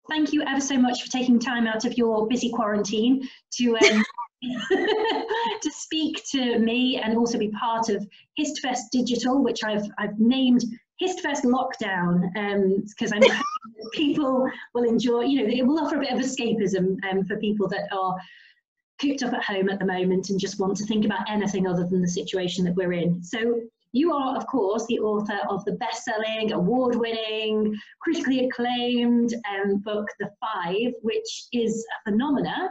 thank you ever so much for taking time out of your busy quarantine to to speak to me and also be part of HistFest Digital, which I've named HistFest Lockdown, because I'm hoping that people will enjoy. It will offer a bit of escapism for people that are cooped up at home at the moment and just want to think about anything other than the situation that we're in. So you are, of course, the author of the best-selling, award-winning, critically acclaimed book, The Five, which is a phenomena.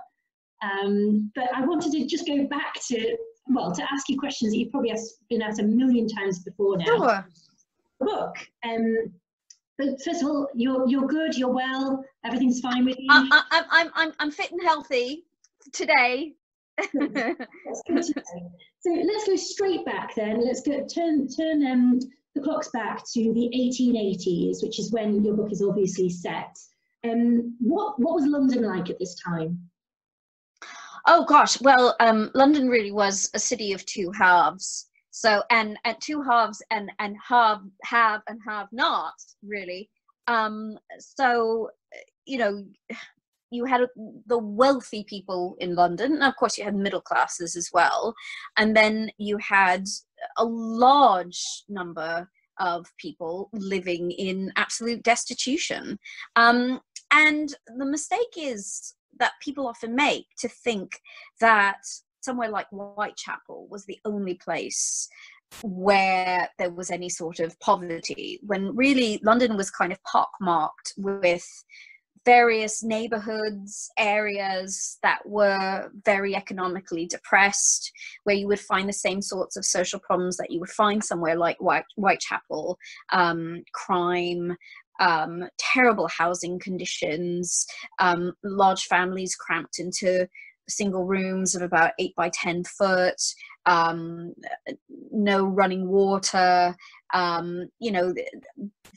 But I wanted to just go back to ask you questions that you've probably been asked a million times before now. Sure. Book. But first of all, you're good, you're well, everything's fine with you? I'm fit and healthy today. That's good to know. So let's go straight back then. Let's turn the clocks back to the 1880s, which is when your book is obviously set. What was London like at this time? Oh gosh, well, London really was a city of two halves. So and two halves and have and have not really. So you had the wealthy people in London, and of course you had middle classes as well, and then you had a large number of people living in absolute destitution. And the mistake is that people often make to think that somewhere like Whitechapel was the only place where there was any sort of poverty, when really London was kind of pockmarked with various neighborhoods, areas that were very economically depressed, where you would find the same sorts of social problems that you would find somewhere like Whitechapel, crime, terrible housing conditions, large families cramped into single rooms of about 8 by 10 foot, no running water,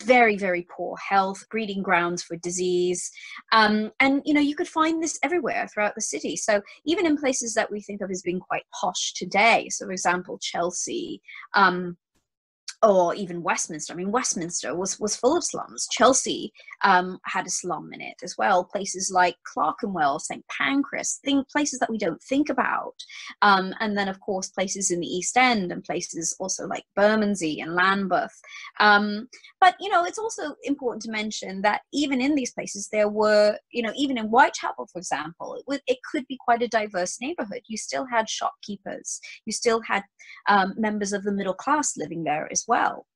very, very poor health, breeding grounds for disease. And, you could find this everywhere throughout the city. So even in places that we think of as being quite posh today, so for example, Chelsea, or even Westminster. I mean, Westminster was full of slums. Chelsea had a slum in it as well. Places like Clerkenwell, St. Pancras, places that we don't think about. And then, of course, places in the East End and places also like Bermondsey and Lambeth. But, it's also important to mention that even in these places, there were, even in Whitechapel, for example, it could be quite a diverse neighborhood. You still had shopkeepers. You still had members of the middle class living there as well.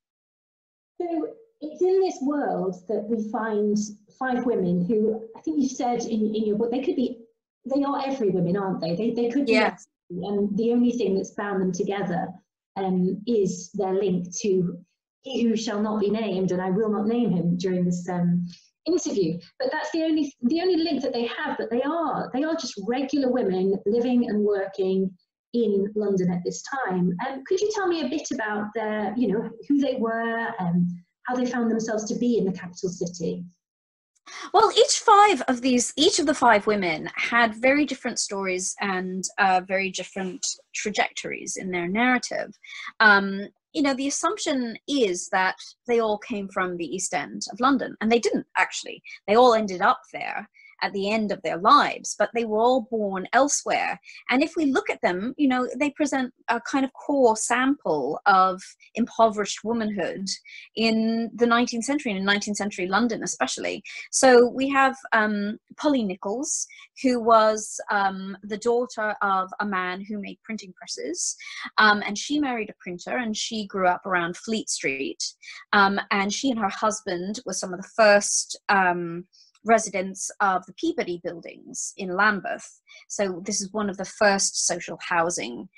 So it's in this world that we find five women who, I think you said in your book, they are every women, aren't they? They could be, yeah. And the only thing that's bound them together is their link to he who shall not be named, and I will not name him during this interview. But that's the only link that they have. But they are just regular women living and working in London at this time. Could you tell me a bit about their, who they were and how they found themselves to be in the capital city? Well, each of the five women had very different stories and very different trajectories in their narrative. The assumption is that they all came from the East End of London, and they didn't actually. They all ended up there at the end of their lives, but they were all born elsewhere. And if we look at them, they present a kind of core sample of impoverished womanhood in the 19th century, and in 19th century London especially. So we have Polly Nichols, who was the daughter of a man who made printing presses, and she married a printer, and she grew up around Fleet Street, and she and her husband were some of the first residents of the Peabody buildings in Lambeth. So this is one of the first social housing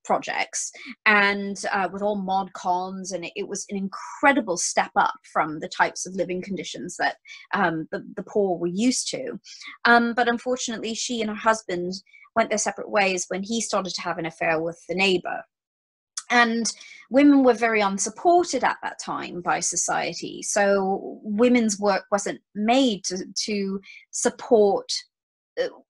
projects, and with all mod cons, and it was an incredible step up from the types of living conditions that the poor were used to. But unfortunately, she and her husband went their separate ways when he started to have an affair with the neighbor. And women were very unsupported at that time by society. So women's work wasn't made to support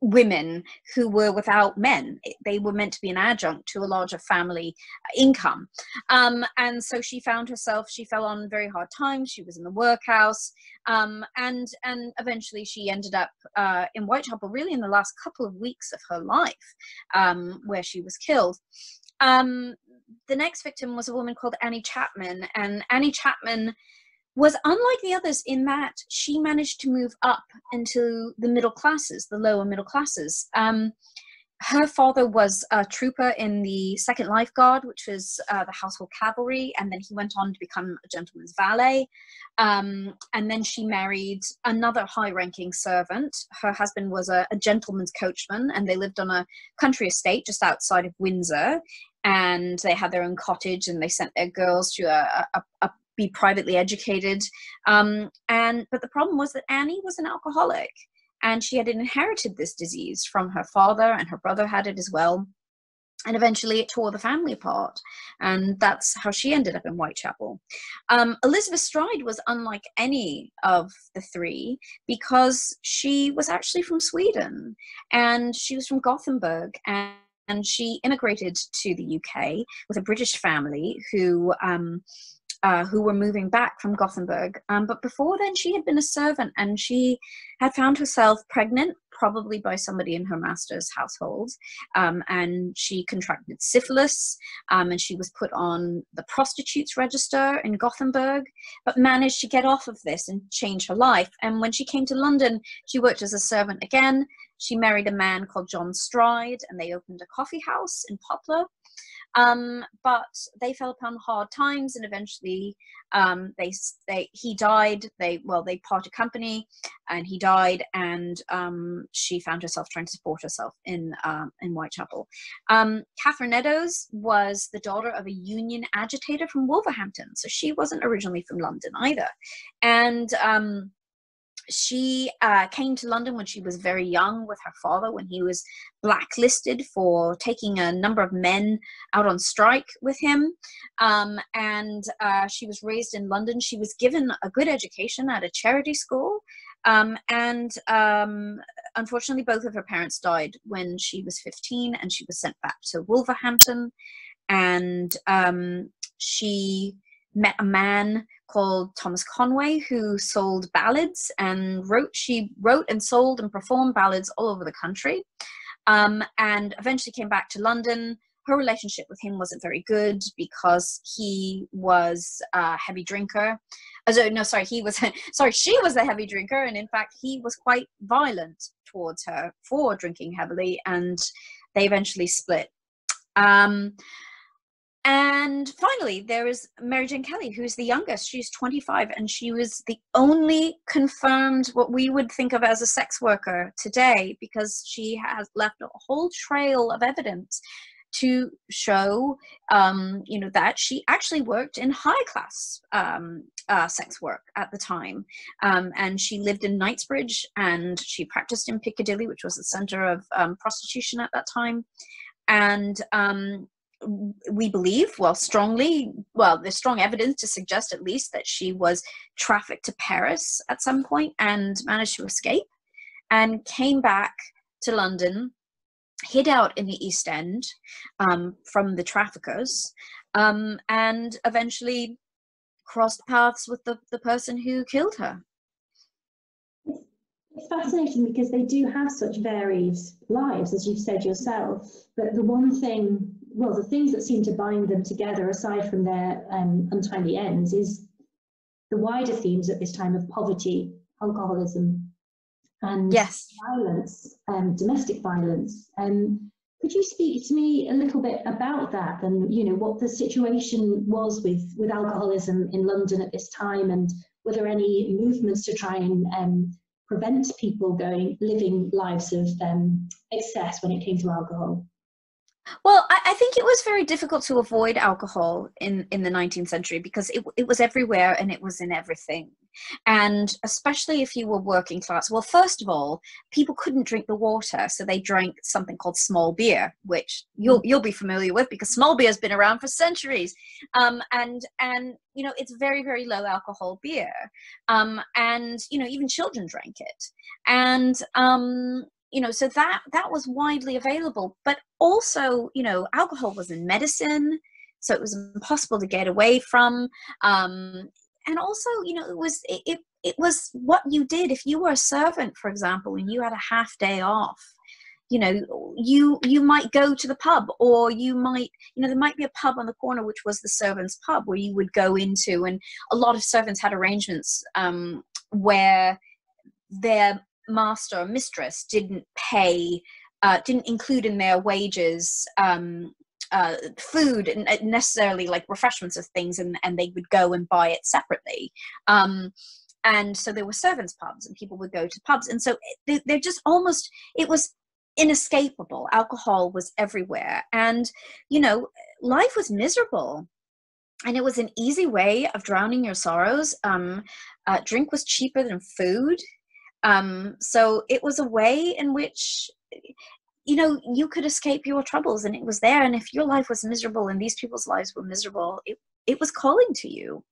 women who were without men. They were meant to be an adjunct to a larger family income. And so she found herself, she fell on very hard times. She was in the workhouse. And eventually she ended up in Whitechapel, really in the last couple of weeks of her life, where she was killed. The next victim was a woman called Annie Chapman, and Annie Chapman was unlike the others in that she managed to move up into the middle classes, the lower middle classes. Her father was a trooper in the 2nd Life Guard, which was the household cavalry, and then he went on to become a gentleman's valet. And then she married another high-ranking servant. Her husband was a gentleman's coachman, and they lived on a country estate just outside of Windsor, and they had their own cottage, and they sent their girls to be privately educated. But the problem was that Annie was an alcoholic, and she had inherited this disease from her father, and her brother had it as well. And eventually it tore the family apart. And that's how she ended up in Whitechapel. Elizabeth Stride was unlike any of the three because she was actually from Sweden, and she was from Gothenburg, and she immigrated to the UK with a British family who were moving back from Gothenburg. But before then, she had been a servant, and she had found herself pregnant, probably by somebody in her master's household. And she contracted syphilis, and she was put on the prostitutes register in Gothenburg, but managed to get off of this and change her life. And when she came to London, she worked as a servant again. She married a man called John Stride, and they opened a coffee house in Poplar. But they fell upon hard times, and eventually he died. They parted company, and he died, and she found herself trying to support herself in Whitechapel. Catherine Eddowes was the daughter of a union agitator from Wolverhampton, so she wasn't originally from London either. And she came to London when she was very young with her father, when he was blacklisted for taking a number of men out on strike with him. And she was raised in London. She was given a good education at a charity school. And unfortunately, both of her parents died when she was 15, and she was sent back to Wolverhampton. And she met a man called Thomas Conway, who sold ballads and she wrote and sold and performed ballads all over the country, and eventually came back to London. Her relationship with him wasn't very good because he was a heavy drinker. She was a heavy drinker, and in fact he was quite violent towards her for drinking heavily, and they eventually split. And finally, there is Mary Jane Kelly, who's the youngest. She's 25, and she was the only confirmed, what we would think of as a sex worker today, because she has left a whole trail of evidence to show, that she actually worked in high-class sex work at the time. And she lived in Knightsbridge, and she practiced in Piccadilly, which was the center of prostitution at that time. And we believe, there's strong evidence to suggest at least that she was trafficked to Paris at some point and managed to escape, and came back to London, hid out in the East End from the traffickers, and eventually crossed paths with the person who killed her. It's fascinating because they do have such varied lives, as you've said yourself, but the things that seem to bind them together, aside from their untimely ends, is the wider themes at this time of poverty, alcoholism, and violence, domestic violence. Could you speak to me a little bit about that, and what the situation was with alcoholism in London at this time, and were there any movements to try and prevent people living lives of excess when it came to alcohol? Well, I think it was very difficult to avoid alcohol in the 19th century because it was everywhere and it was in everything. And especially if you were working class, well, first of all, people couldn't drink the water, so they drank something called small beer, which you'll be familiar with because small beer has been around for centuries. And it's very, very low alcohol beer. And even children drank it. And so that was widely available. But also, alcohol was in medicine, so it was impossible to get away from. And also, it was what you did if you were a servant, for example, and you had a half day off. You might go to the pub, or you might, there might be a pub on the corner, which was the servants' pub, where you would go into, and a lot of servants had arrangements where their master or mistress didn't include in their wages food and necessarily like refreshments of things, and they would go and buy it separately. And so there were servants' pubs, and people would go to pubs, and so they're just almost, it was inescapable. Alcohol was everywhere, and life was miserable, and it was an easy way of drowning your sorrows. Drink was cheaper than food, so it was a way in which you could escape your troubles, and it was there. And if your life was miserable and these people's lives were miserable, it was calling to you.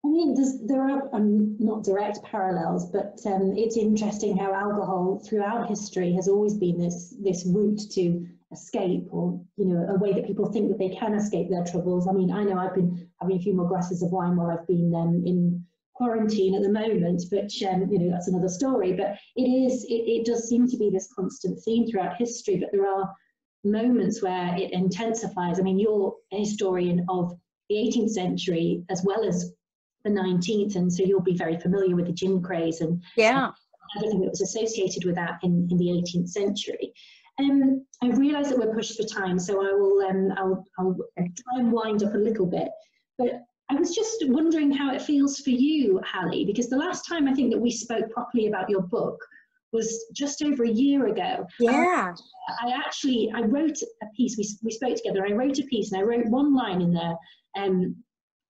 I mean, there are not direct parallels, but it's interesting how alcohol throughout history has always been this route to escape, or a way that people think that they can escape their troubles. I mean, I know I've been having a few more glasses of wine while I've been in quarantine at the moment, but that's another story. But it does seem to be this constant theme throughout history, but there are moments where it intensifies. I mean, you're a historian of the 18th century as well as the 19th, and so you'll be very familiar with the gin craze and everything that was associated with that in the 18th century. I realise that we're pushed for time, so I'll try and wind up a little bit. But I was just wondering how it feels for you, Hallie, because the last time I think that we spoke properly about your book was just over a year ago. Yeah. I wrote a piece, we spoke together, I wrote a piece, and I wrote one line in there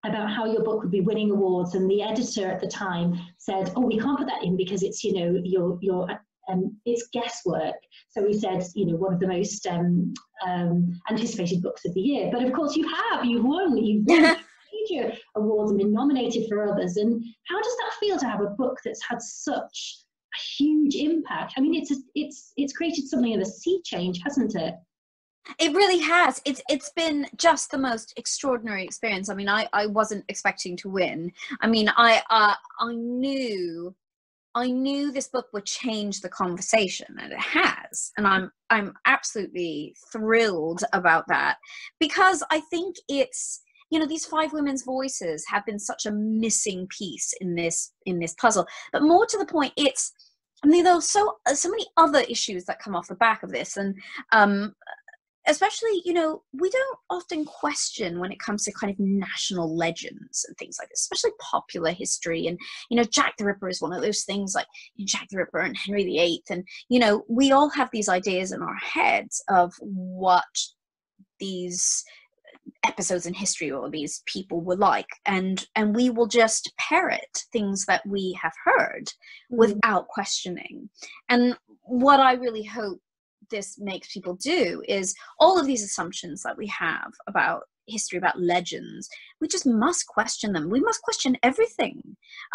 about how your book would be winning awards, and the editor at the time said, "Oh, we can't put that in because it's it's guesswork." So he said, one of the most anticipated books of the year. But of course, you've won major awards and been nominated for others. And how does that feel to have a book that's had such a huge impact? I mean, it's created something of a sea change, hasn't it? It really has. It's been just the most extraordinary experience. I mean, I wasn't expecting to win. I mean, I knew this book would change the conversation, and it has. And I'm absolutely thrilled about that, because I think it's, these 5 women's voices have been such a missing piece in this puzzle. But more to the point, there are so many other issues that come off the back of this, and especially, we don't often question when it comes to kind of national legends and things like this, especially popular history. And, Jack the Ripper is one of those things, like Jack the Ripper and Henry VIII. And, we all have these ideas in our heads of what these episodes in history or these people were like. And we will just parrot things that we have heard without questioning. And what I really hope this makes people do is all of these assumptions that we have about history, about legends, we just must question them. We must question everything.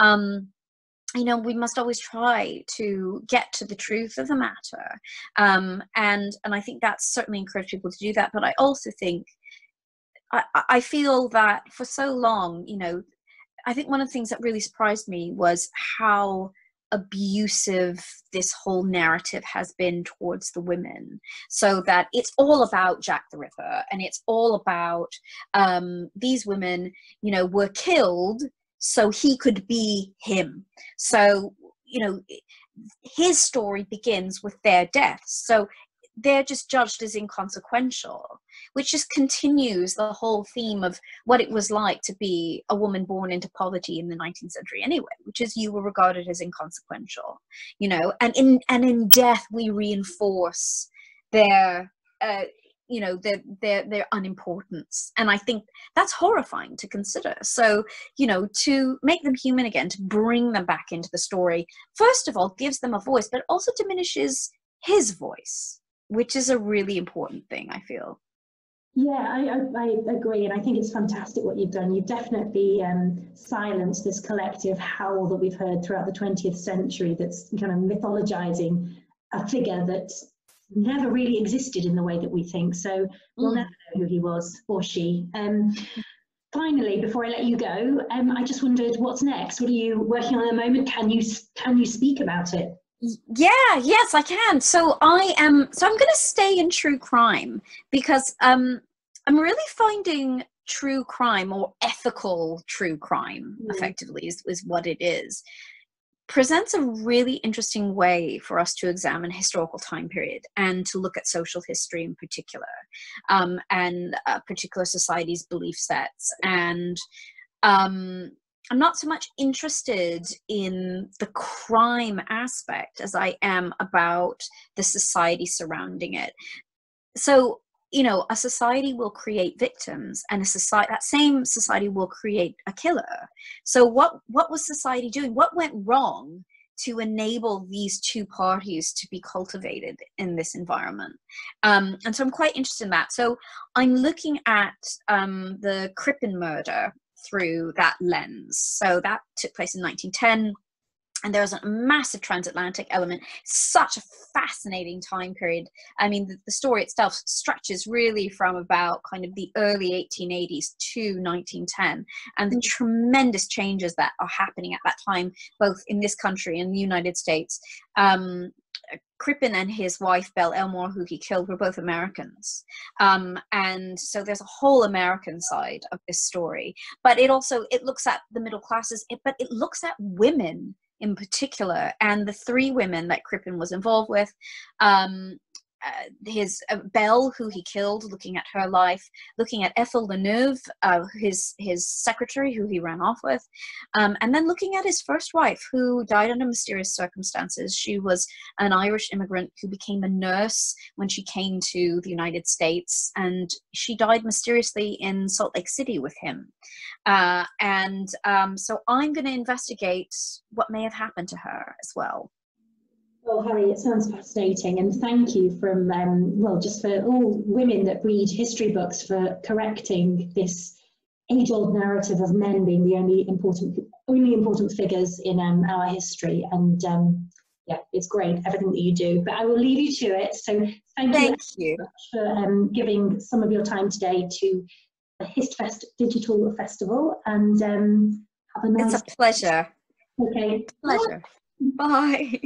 We must always try to get to the truth of the matter. And I think that's certainly encouraged people to do that. But I also think, I feel that for so long, I think one of the things that really surprised me was how abusive this whole narrative has been towards the women, so that it's all about Jack the Ripper, and it's all about these women were killed so he could be him. So his story begins with their deaths, so they're just judged as inconsequential, which just continues the whole theme of what it was like to be a woman born into poverty in the 19th century anyway, which is you were regarded as inconsequential, and in death we reinforce their their unimportance. And I think that's horrifying to consider. So, to make them human again, to bring them back into the story, first of all, gives them a voice, but also diminishes his voice, which is a really important thing, I feel. Yeah, I agree, and I think it's fantastic what you've done. You've definitely silenced this collective howl that we've heard throughout the 20th century that's kind of mythologizing a figure that never really existed in the way that we think. So we'll never know who he was or she. Finally, before I let you go, I just wondered what's next. What are you working on at the moment? Can you speak about it? Yes, I can. So I'm going to stay in true crime because I'm really finding true crime, or ethical true crime, effectively is what it is, presents a really interesting way for us to examine historical time period and to look at social history in particular, and particular societies' belief sets. And I'm not so much interested in the crime aspect as I am about the society surrounding it. So, you know, a society will create victims, and that same society will create a killer. So what was society doing? What went wrong to enable these two parties to be cultivated in this environment? And so I'm quite interested in that. So I'm looking at the Crippen murder through that lens. So that took place in 1910. And there was a massive transatlantic element, such a fascinating time period. I mean, the story itself stretches really from about kind of the early 1880s to 1910, and the tremendous changes that are happening at that time, both in this country and the United States. Crippen and his wife, Belle Elmore, who he killed, were both Americans. And so there's a whole American side of this story. But it looks at the middle classes, but it looks at women in particular, and the three women that Crippen was involved with. His Belle, who he killed, looking at her life, looking at Ethel Leneuve, his secretary, who he ran off with, and then looking at his first wife, who died under mysterious circumstances. She was an Irish immigrant who became a nurse when she came to the United States, and she died mysteriously in Salt Lake City with him. So I'm going to investigate what may have happened to her as well. Well, Harry, it sounds fascinating, and thank you from just for all women that read history books for correcting this age-old narrative of men being the only important figures in our history. And yeah, it's great, everything that you do. But I will leave you to it. So thank you for giving some of your time today to the HistFest Digital Festival, and have a nice. It's a pleasure. Okay. Pleasure. Bye.